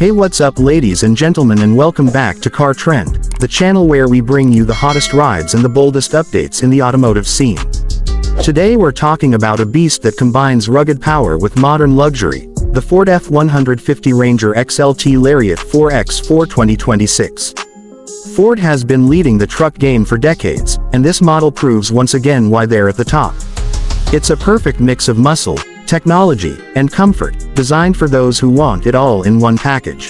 Hey, what's up ladies and gentlemen, and welcome back to Car Trend, the channel where we bring you the hottest rides and the boldest updates in the automotive scene. Today we're talking about a beast that combines rugged power with modern luxury, the Ford F-150 Ranger XLT Lariat 4x4 2026. Ford has been leading the truck game for decades, and this model proves once again why they're at the top. It's a perfect mix of muscle, technology, and comfort, designed for those who want it all in one package.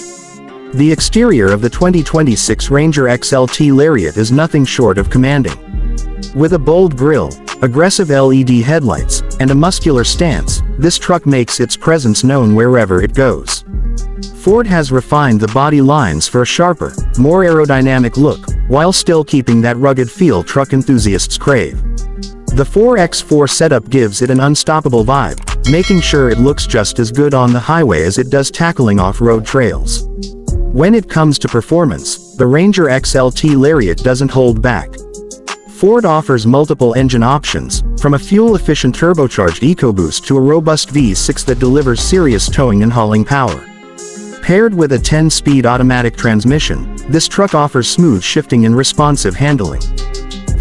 The exterior of the 2026 Ranger XLT Lariat is nothing short of commanding. With a bold grille, aggressive LED headlights, and a muscular stance, this truck makes its presence known wherever it goes. Ford has refined the body lines for a sharper, more aerodynamic look, while still keeping that rugged feel truck enthusiasts crave. The 4x4 setup gives it an unstoppable vibe, making sure it looks just as good on the highway as it does tackling off-road trails. When it comes to performance, the Ranger XLT Lariat doesn't hold back. Ford offers multiple engine options, from a fuel-efficient turbocharged EcoBoost to a robust V6 that delivers serious towing and hauling power. Paired with a 10-speed automatic transmission, this truck offers smooth shifting and responsive handling.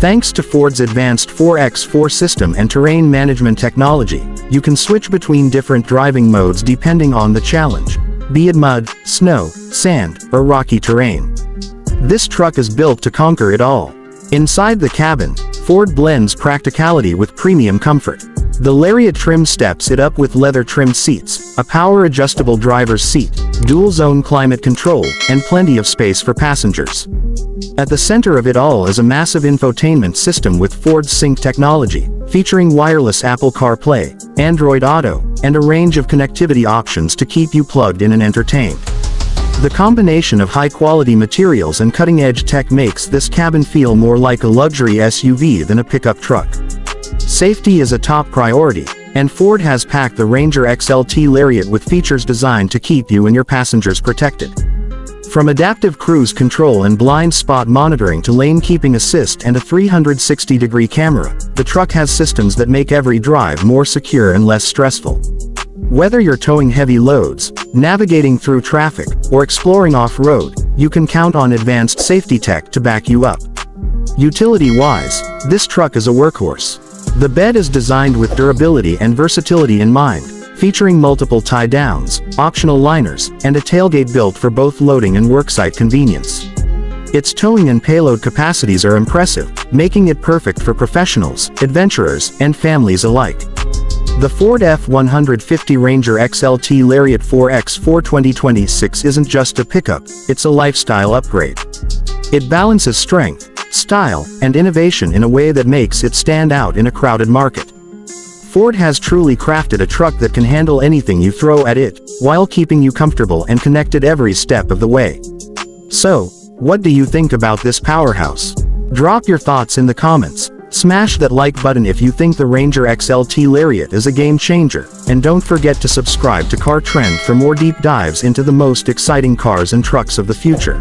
Thanks to Ford's advanced 4x4 system and terrain management technology, you can switch between different driving modes depending on the challenge, be it mud, snow, sand, or rocky terrain. This truck is built to conquer it all. Inside the cabin, Ford blends practicality with premium comfort. The Lariat trim steps it up with leather-trimmed seats, a power-adjustable driver's seat, dual-zone climate control, and plenty of space for passengers. At the center of it all is a massive infotainment system with Ford Sync technology, featuring wireless Apple CarPlay, Android Auto, and a range of connectivity options to keep you plugged in and entertained. The combination of high-quality materials and cutting-edge tech makes this cabin feel more like a luxury SUV than a pickup truck. Safety is a top priority, and Ford has packed the Ranger XLT Lariat with features designed to keep you and your passengers protected. From adaptive cruise control and blind spot monitoring to lane keeping assist and a 360-degree camera, the truck has systems that make every drive more secure and less stressful. Whether you're towing heavy loads, navigating through traffic, or exploring off-road, you can count on advanced safety tech to back you up. Utility-wise, this truck is a workhorse. The bed is designed with durability and versatility in mind, featuring multiple tie-downs, optional liners, and a tailgate built for both loading and worksite convenience. Its towing and payload capacities are impressive, making it perfect for professionals, adventurers, and families alike. The Ford F-150 Ranger XLT Lariat 4x4 2026 isn't just a pickup, it's a lifestyle upgrade. It balances strength, style, and innovation in a way that makes it stand out in a crowded market. Ford has truly crafted a truck that can handle anything you throw at it, while keeping you comfortable and connected every step of the way. So, what do you think about this powerhouse? Drop your thoughts in the comments. Smash that like button if you think the Ranger XLT Lariat is a game changer, and don't forget to subscribe to Car Trend for more deep dives into the most exciting cars and trucks of the future.